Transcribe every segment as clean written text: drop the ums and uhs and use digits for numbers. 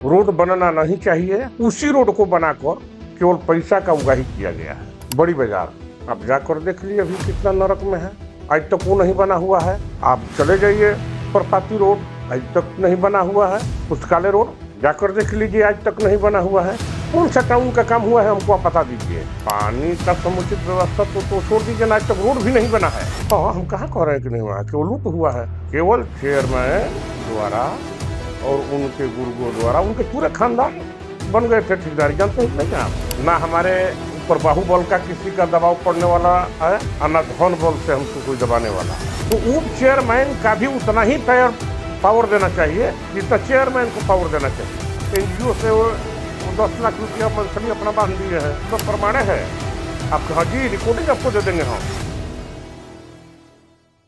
Road बनना नहीं चाहिए, उसी रोड को बनाकर केवल पैसा का उगाही किया गया है। बड़ी बाजार आप जाकर देख लीजिए अभी कितना नरक में है, आज तक वो नहीं बना हुआ है। आप चले जाइए परपाती रोड, आज तक नहीं बना हुआ है। पुस्तकालय रोड जाकर देख लीजिए, आज तक नहीं बना हुआ है। कौन सा टाउन का काम हुआ है हमको आप बता दीजिए। पानी का समुचित व्यवस्था तो छोड़ दीजिए, आज तक रोड भी नहीं बना है। हाँ, हम कहाँ कह रहे हैं कि नहीं हुआ है, केवल लूट हुआ है। केवल चेयरमैन द्वारा और उनके गुर्गों द्वारा, उनके पूरे खानदान बन गए थे ठेकेदारी। जानते हैं नहीं आप, ना हमारे ऊपर बाहुबल का किसी का दबाव पड़ने वाला है, ना धन बल से हमको कोई दबाने वाला है। तो उप चेयरमैन का भी उतना ही पावर देना चाहिए जितना चेयरमैन को पावर देना चाहिए। एनजीओ से वो 10 लाख रुपया मंथली अपना बांध दिए हैं, तो प्रमाण है। आप हाँ जी, रिकॉर्डिंग आपको दे देंगे हम।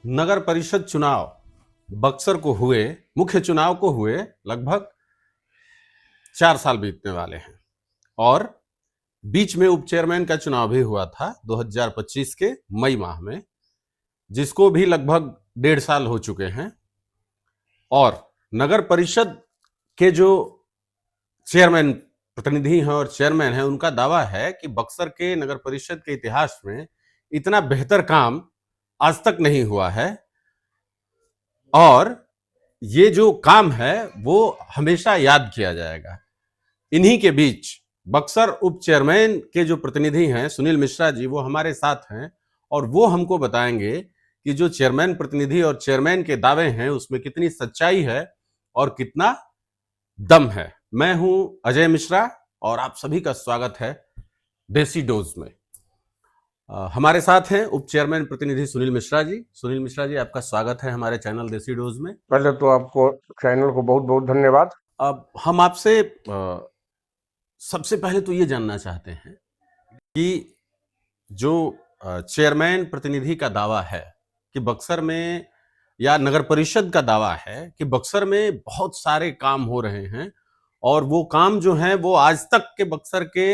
नगर परिषद चुनाव बक्सर को हुए, मुख्य चुनाव को हुए लगभग 4 साल बीतने वाले हैं और बीच में उप चेयरमैन का चुनाव भी हुआ था 2025 के मई माह में, जिसको भी लगभग 1.5 साल हो चुके हैं। और नगर परिषद के जो चेयरमैन प्रतिनिधि हैं और चेयरमैन हैं, उनका दावा है कि बक्सर के नगर परिषद के इतिहास में इतना बेहतर काम आज तक नहीं हुआ है और ये जो काम है वो हमेशा याद किया जाएगा। इन्हीं के बीच बक्सर उप चेयरमैन के जो प्रतिनिधि हैं सुनील मिश्रा जी, वो हमारे साथ हैं और वो हमको बताएंगे कि जो चेयरमैन प्रतिनिधि और चेयरमैन के दावे हैं उसमें कितनी सच्चाई है और कितना दम है। मैं हूं अजय मिश्रा और आप सभी का स्वागत है देसी डोज में। हमारे साथ हैं उप चेयरमैन प्रतिनिधि सुनील मिश्रा जी। सुनील मिश्रा जी, आपका स्वागत है हमारे चैनल देसी डोज में। पहले तो आपको चैनल को बहुत बहुत धन्यवाद। अब हम आपसे सबसे पहले तो ये जानना चाहते हैं कि जो चेयरमैन प्रतिनिधि का दावा है कि बक्सर में, या नगर परिषद का दावा है कि बक्सर में बहुत सारे काम हो रहे हैं और वो काम जो हैं वो आज तक के बक्सर के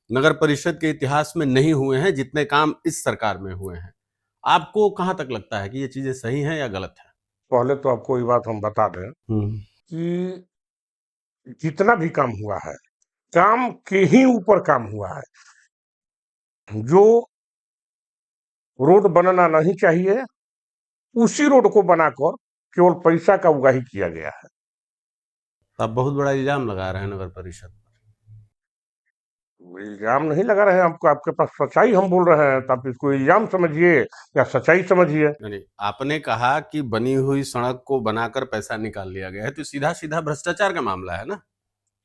नगर परिषद के इतिहास में नहीं हुए हैं जितने काम इस सरकार में हुए हैं। आपको कहां तक लगता है कि ये चीजें सही हैं या गलत है? पहले तो आपको ये बात हम बता दें कि जितना भी काम हुआ है, काम के ही ऊपर काम हुआ है। जो रोड बनना नहीं चाहिए, उसी रोड को बनाकर केवल पैसा का उगाही किया गया है। आप बहुत बड़ा इल्जाम लगा रहे हैं नगर परिषद पर। इल्जाम नहीं लगा रहे हैं आपको, आपके पास सच्चाई हम बोल रहे हैं, तो आप इसको इल्जाम समझिए या सच्चाई समझिए। नहीं, आपने कहा कि बनी हुई सड़क को बनाकर पैसा निकाल लिया गया है, तो सीधा सीधा भ्रष्टाचार का मामला है ना।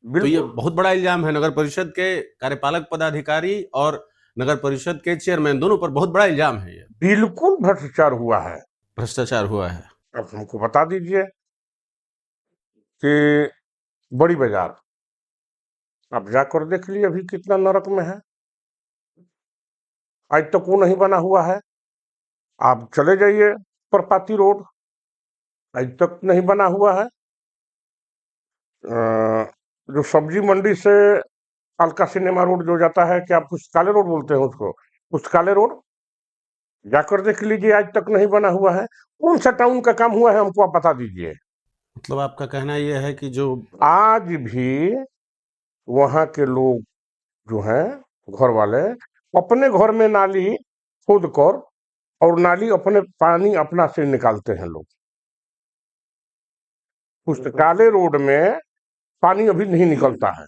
तो ये बहुत बड़ा इल्जाम है। नगर परिषद के कार्यपालक पदाधिकारी और नगर परिषद के चेयरमैन दोनों पर बहुत बड़ा इल्जाम है। ये बिल्कुल भ्रष्टाचार हुआ है। भ्रष्टाचार हुआ है। अब हमको बता दीजिए कि बड़ी बाजार आप जाकर देख लीजिए अभी कितना नरक में है, आज तक वो नहीं बना हुआ है। आप चले जाइए परपाती रोड, आज तक नहीं बना हुआ है। जो सब्जी मंडी से अलका सिनेमा रोड जो जाता है, क्या आप पुस्तकालय रोड बोलते हैं उसको, पुस्तकालय रोड जाकर देख लीजिए, आज तक नहीं बना हुआ है। कौन सा टाउन का काम हुआ है हमको आप बता दीजिए। मतलब आपका कहना यह है कि जो आज भी वहां के लोग जो हैं, घर वाले, अपने घर में नाली खोद कर और नाली अपने पानी अपना से निकालते हैं लोग। पुस्तकालय रोड में पानी अभी नहीं निकलता है।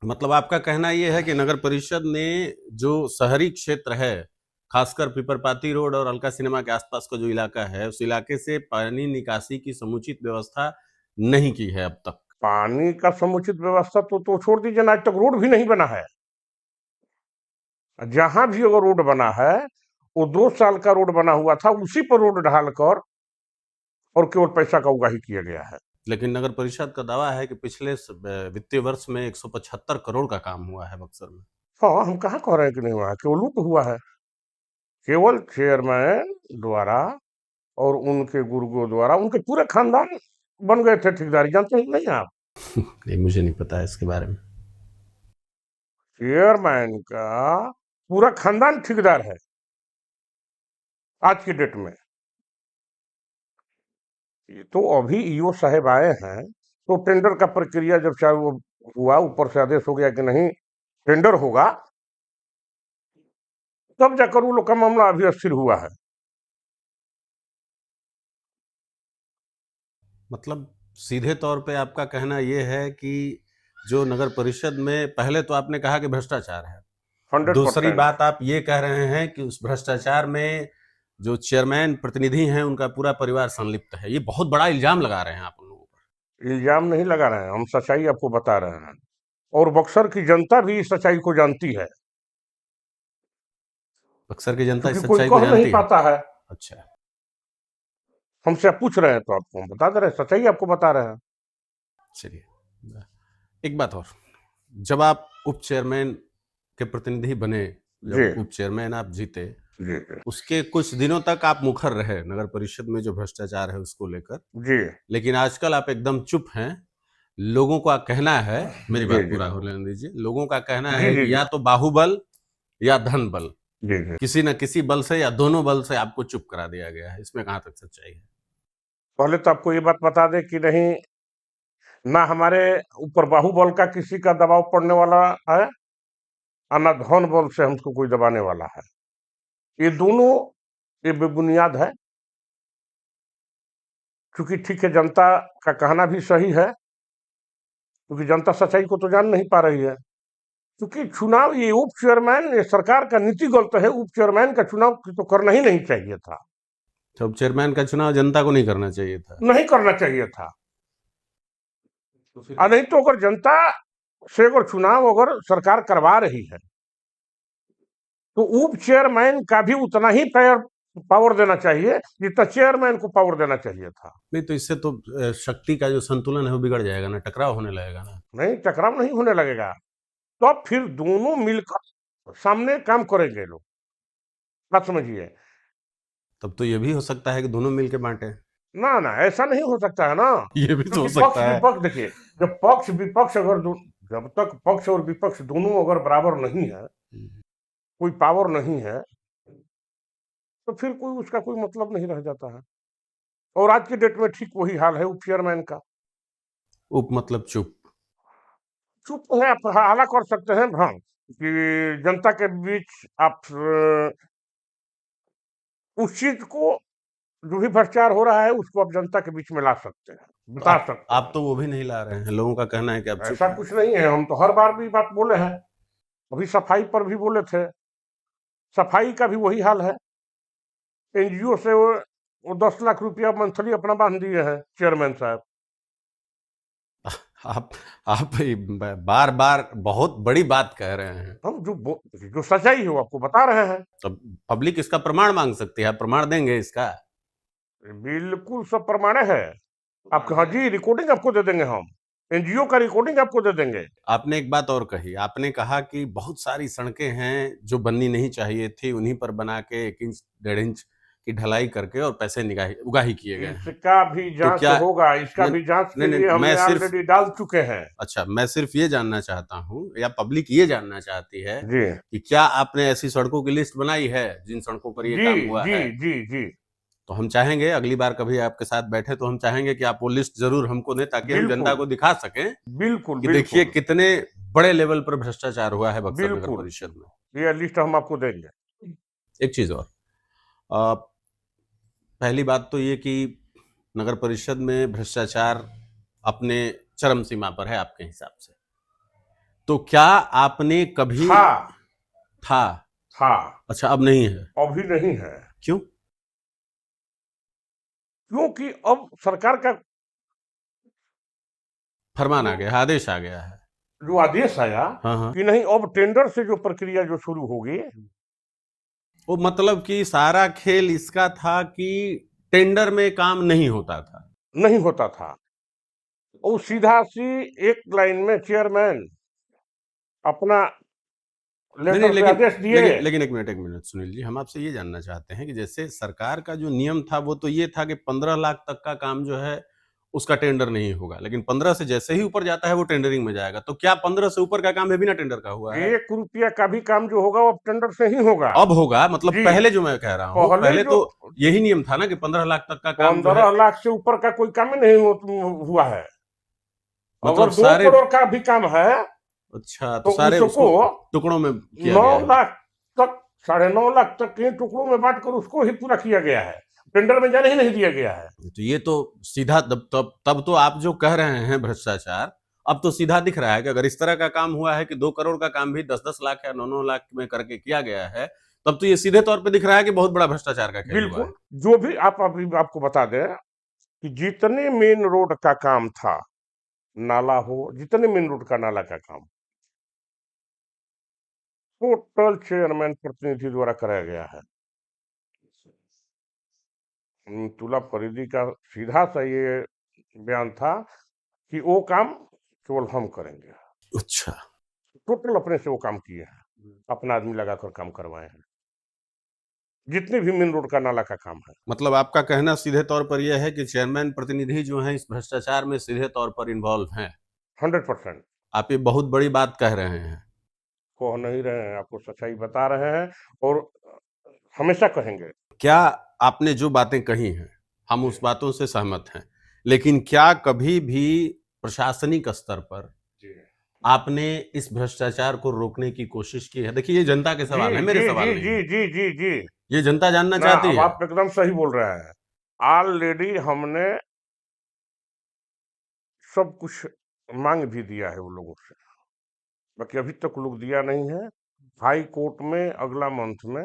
मतलब आपका कहना यह है कि नगर परिषद ने जो शहरी क्षेत्र है, खासकर पीपरपाती रोड और अलका सिनेमा के आसपास का जो इलाका है, उस इलाके से पानी निकासी की समुचित व्यवस्था नहीं की है अब तक। पानी का समुचित व्यवस्था तो छोड़ दीजिए, आज तक रोड भी नहीं बना है। जहां भी अगर रोड बना है वो 2 साल का रोड बना हुआ था, उसी पर रोड ढालकर और केवल पैसा का उगाही किया गया है। लेकिन नगर परिषद का दावा है कि पिछले वित्तीय वर्ष में 175 करोड़ का काम हुआ है बक्सर में। हाँ, हम कहाँ कह रहे हैं कि नहीं हुआ है, केवल लूट हुआ है। केवल चेयरमैन द्वारा और उनके गुर्गों द्वारा, उनके पूरे खानदान बन गए थे ठेकेदारी। जानते हैं नहीं आप? नहीं, मुझे नहीं पता है इसके बारे में। चेयरमैन का पूरा खानदान ठेकेदार है आज की डेट में। ये तो अभी ईओ साहब आए हैं तो टेंडर का प्रक्रिया जब चाहे वो हुआ, ऊपर से आदेश हो गया कि नहीं टेंडर होगा, तब जाकर वो लोग का मामला अभी अस्थिर हुआ है। मतलब सीधे तौर पे आपका कहना ये है कि जो नगर परिषद में, पहले तो आपने कहा कि भ्रष्टाचार है, 100%। दूसरी बात आप ये कह रहे हैं कि उस भ्रष्टाचार में जो चेयरमैन प्रतिनिधि हैं उनका पूरा परिवार संलिप्त है। ये बहुत बड़ा इल्जाम लगा रहे हैं आप उन लोगों पर। इल्जाम नहीं लगा रहे हैं, हम सच्चाई आपको बता रहे हैं, और बक्सर की जनता भी इस सच्चाई को जानती है, बक्सर की जनता इस क्योंकि कोई सच्चाई को कह नहीं जानती है। पाता है। अच्छा, हमसे आप पूछ रहे हैं तो आपको हम बता दे रहे हैं, सच्चाई आपको बता रहे हैं। चलिए एक बात और, जब आप उप चेयरमैन के प्रतिनिधि बने, जी जब उप चेयरमैन आप जीते, जी जी उसके कुछ दिनों तक आप मुखर रहे नगर परिषद में जो भ्रष्टाचार है उसको लेकर, जी लेकिन आजकल आप एकदम चुप हैं। लोगों का कहना है, मेरी जी बात जी पूरा होने दीजिए, लोगों का कहना जी है जी कि या तो बाहुबल या धन बल, जी जी। किसी न किसी बल से या दोनों बल से आपको चुप करा दिया गया है। इसमें कहां तक सच्चाई है? पहले तो आपको ये बात बता दें कि नहीं, ना हमारे ऊपर बाहुबल का किसी का दबाव पड़ने वाला है, और ना धन बल से हमको कोई दबाने वाला है। ये दोनों ये बेबुनियाद है, क्योंकि ठीक है जनता का कहना भी सही है, क्योंकि जनता सच्चाई को तो जान नहीं पा रही है। क्योंकि चुनाव, ये उप चेयरमैन, ये सरकार का नीतिगत है, उप चेयरमैन का चुनाव तो करना ही नहीं चाहिए था, तो अब चेयरमैन का चुनाव जनता को नहीं करना चाहिए था? नहीं करना चाहिए था। और नहीं तो अगर जनता से अगर चुनाव अगर सरकार करवा रही है, तो उप चेयरमैन का भी उतना ही पावर देना चाहिए जितना चेयरमैन को पावर देना चाहिए था। नहीं तो इससे तो शक्ति का जो संतुलन है वो बिगड़ जाएगा ना, टकराव होने लगेगा ना। नहीं, टकराव नहीं होने लगेगा, तो अब फिर दोनों मिलकर सामने काम करेंगे लोग, बात समझिए। तब तो ये भी हो सकता है कि दोनों मिलके बांटे। ना ना, ऐसा नहीं हो सकता है ना, ये भी तो हो क्योंकि पक्ष सकता है। विपक्ष, देखिए, जब पक्ष विपक्ष अगर जब तक पक्ष और विपक्ष दोनों अगर बराबर नहीं है, कोई पावर नहीं है, तो फिर कोई उसका कोई मतलब नहीं रह जाता है। और आज की डेट में ठीक वही हाल है उप चेयरमैन का। उप मतलब चुप। चुप है, आप हाला कर सकते हैं, हाँ, कि जनता के बीच आप उस चीज को, जो भी भ्रष्टाचार हो रहा है उसको आप जनता के बीच में ला सकते हैं, तो बता आप सकते आप हैं। तो वो भी नहीं ला रहे हैं। लोगों का कहना है कि आप चुप ऐसा हैं। कुछ नहीं है, हम तो हर बार भी बात बोले हैं, अभी सफाई पर भी बोले थे, सफाई का भी वही हाल है। एनजीओ से वो 10 लाख रुपया मंथली अपना बांध दिए हैं चेयरमैन साहब। आप आप बार बार बहुत बड़ी बात कह रहे हैं। हम जो सच्चाई है वो आपको बता रहे हैं। तो पब्लिक इसका प्रमाण मांग सकती है, आप प्रमाण देंगे इसका? बिल्कुल सब प्रमाण है आपके, हाँ जी, रिकॉर्डिंग आपको दे देंगे हम, एनजीओ का रिकॉर्डिंग आपको दे देंगे। आपने एक बात और कही, आपने कहा कि बहुत सारी सड़कें हैं जो बननी नहीं चाहिए थी, उन्हीं पर बना के 1 इंच 1.5 इंच की ढलाई करके और पैसे उगाही किए गए हैं। इसका भी तो जांच क्या होगा, इसका नहीं, भी जांच के नहीं, लिए मैं हमने सिर्फ, ऑलरेडी डाल चुके हैं। अच्छा, मैं सिर्फ ये जानना चाहता हूँ या पब्लिक ये जानना चाहती है जी कि क्या आपने ऐसी सड़कों की लिस्ट बनाई है जिन सड़कों पर ये जी काम हुआ जी है? जी जी, तो हम चाहेंगे अगली बार कभी आपके साथ बैठे तो हम चाहेंगे कि आप वो लिस्ट जरूर हमको दें, ताकि हम जनता बिल्कुल को दिखा सकें बिल्कुल कि देखिए बिल्कुल कितने बड़े लेवल पर भ्रष्टाचार हुआ है बक्सर नगर बिल्कुल, परिषद में। ये लिस्ट हम आपको देंगे। एक चीज और, अ, पहली बात तो ये कि नगर परिषद में भ्रष्टाचार अपने चरम सीमा पर है आपके हिसाब से, तो क्या आपने कभी था था? था, अच्छा, अब नहीं है? अभी नहीं है। क्यों? क्योंकि अब सरकार का फरमान आ जो गया, आदेश आ गया है। जो आदेश आया हाँ हाँ, कि नहीं, अब टेंडर से जो प्रक्रिया जो शुरू होगी, वो मतलब कि सारा खेल इसका था कि टेंडर में काम नहीं होता था। नहीं होता था, और सीधा सी एक लाइन में चेयरमैन अपना नहीं नहीं, लेटर से लेकिन आदेश दिए। लेकिन लेकिन एक मिनट सुनील जी, हम आपसे ये जानना चाहते हैं कि जैसे सरकार का जो नियम था वो तो ये था कि 15 लाख तक का काम जो है उसका टेंडर नहीं होगा, लेकिन 15 से जैसे ही ऊपर जाता है वो टेंडरिंग में जाएगा। तो क्या 15 से ऊपर का काम भी बिना टेंडर का हुआ है? 1 रुपया का भी काम जो होगा वो अब टेंडर से ही होगा। अब होगा, मतलब जी, पहले जो मैं कह रहा हूँ, पहले पहले जो तो यही नियम था ना कि 15 लाख तक का काम जो है। 15 लाख से ऊपर का कोई काम ही नहीं हुआ है। मतलब अगर 2 सारे, करोड़ का भी काम है अच्छा, तो तो सारे उसको उसको टुकड़ों में किया 9 गया है। लाख तक, 9.5 लाख तक के टुकड़ों में बांट कर उसको ही पूरा किया गया है, टेंडर में जाने ही नहीं दिया गया है। तो ये तो सीधा तब तो आप जो कह रहे हैं भ्रष्टाचार, अब तो सीधा दिख रहा है कि अगर इस तरह का काम हुआ है कि 2 करोड़ का काम भी 10-10 लाख या 9-9 लाख में करके किया गया है, तब तो ये सीधे तौर पे दिख रहा है कि बहुत बड़ा भ्रष्टाचार का खेल हुआ है। बिल्कुल, जो भी आप अभी आपको बता दें कि जितने मेन रोड का काम था, नाला हो, जितने मेन रोड का नाला का काम टोटल चेयरमैन प्रतिनिधि द्वारा कराया गया है। तुला परिधि का सीधा सा ये बयान था कि वो काम केवल हम करेंगे। अच्छा, टोटल अपने से वो काम किए हैं, अपना आदमी लगाकर काम करवाए हैं, जितने भी मेन रोड का नाला का काम है। मतलब आपका कहना सीधे तौर पर यह है कि चेयरमैन प्रतिनिधि जो हैं इस भ्रष्टाचार में सीधे तौर पर इन्वॉल्व हैं। 100% आप ये बहुत बड़ी बात कह रहे हैं। कह नहीं रहे हैं, आपको सच्चाई बता रहे हैं और हमेशा कहेंगे। क्या आपने जो बातें कही हैं, हम उस बातों से सहमत हैं, लेकिन क्या कभी भी प्रशासनिक स्तर पर जी आपने इस भ्रष्टाचार को रोकने की कोशिश की है? देखिए, ये जनता के सवाल है, जी मेरे जी सवाल जी नहीं जी है। जी जी जी ये जनता जानना ना, चाहती अब है। आप एकदम सही बोल रहे हैं। ऑलरेडी हमने सब कुछ मांग भी दिया है वो लोगों से, बाकी अभी तक लोग दिया नहीं है। हाई कोर्ट में अगला मंथ में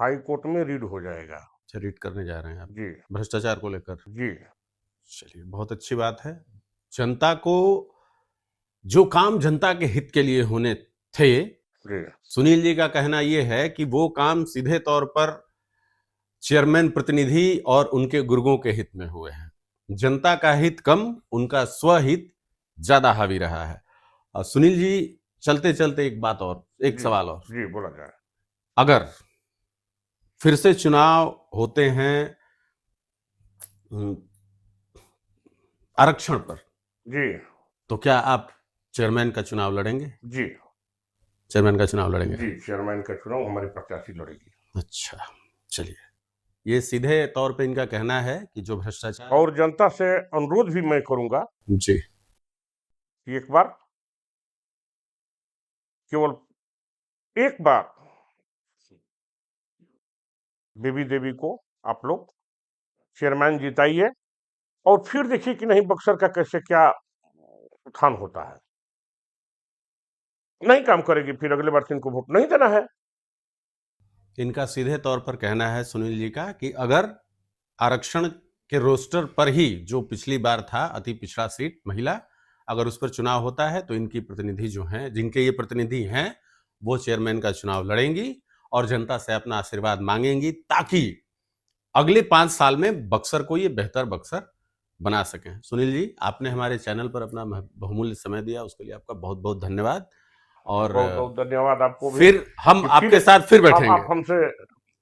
हाई कोर्ट में रीड हो जाएगा। अच्छा, रीड करने जा रहे हैं आप जी भ्रष्टाचार को लेकर? जी चलिए, बहुत अच्छी बात है। जनता को जो काम जनता के हित के लिए होने थे, जी सुनील जी का कहना यह है कि वो काम सीधे तौर पर चेयरमैन प्रतिनिधि और उनके गुर्गों के हित में हुए हैं। जनता का हित कम, उनका स्वहित ज्यादा हावी रहा है। और सुनील जी, चलते चलते एक बात और, एक जी सवाल और, जी बोला जाए। अगर फिर से चुनाव होते हैं आरक्षण पर, जी तो क्या आप चेयरमैन का चुनाव लड़ेंगे? जी चेयरमैन का चुनाव लड़ेंगे? जी चेयरमैन का चुनाव हमारी प्रत्याशी लड़ेगी। अच्छा, चलिए, ये सीधे तौर पे इनका कहना है कि जो भ्रष्टाचार, और जनता से अनुरोध भी मैं करूंगा जी, कि एक बार, केवल एक बार बेबी देवी को आप लोग चेयरमैन जिताइए और फिर देखिए कि नहीं बक्सर का कैसे क्या उत्थान होता है। नहीं काम करेगी फिर अगले बार से इनको वोट नहीं देना है। इनका सीधे तौर पर कहना है सुनील जी का कि अगर आरक्षण के रोस्टर पर ही जो पिछली बार था अति पिछड़ा सीट महिला, अगर उस पर चुनाव होता है तो इनकी प्रतिनिधि जो हैं, जिनके ये प्रतिनिधि हैं, वो चेयरमैन का चुनाव लड़ेंगी और जनता से अपना आशीर्वाद मांगेंगी, ताकि अगले 5 साल में बक्सर को ये बेहतर बक्सर बना सकें। सुनील जी, आपने हमारे चैनल पर अपना बहुमूल्य समय दिया, उसके लिए आपका बहुत बहुत धन्यवाद। और बहुत बहुत धन्यवाद आपको भी फिर हम कि आपके साथ फिर आप बैठेंगे। हमसे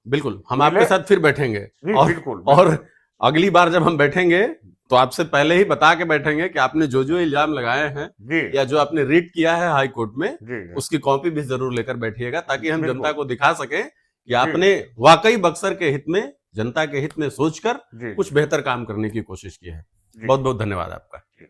बिल्कुल, हम मिले। आपके साथ फिर बैठेंगे। जी और बिल्कुल और बिल्कुल। अगली बार जब हम बैठेंगे तो आपसे पहले ही बता के बैठेंगे कि आपने जो जो इल्जाम लगाए हैं जी या जो आपने रीट किया है हाई कोर्ट में, जी उसकी कॉपी भी जरूर लेकर बैठिएगा, ताकि हम बिल्कुल। जनता को दिखा सकें कि आपने वाकई बक्सर के हित में, जनता के हित में सोचकर जी कुछ बेहतर काम करने की कोशिश की है। जी बहुत बहुत धन्यवाद आपका। जी।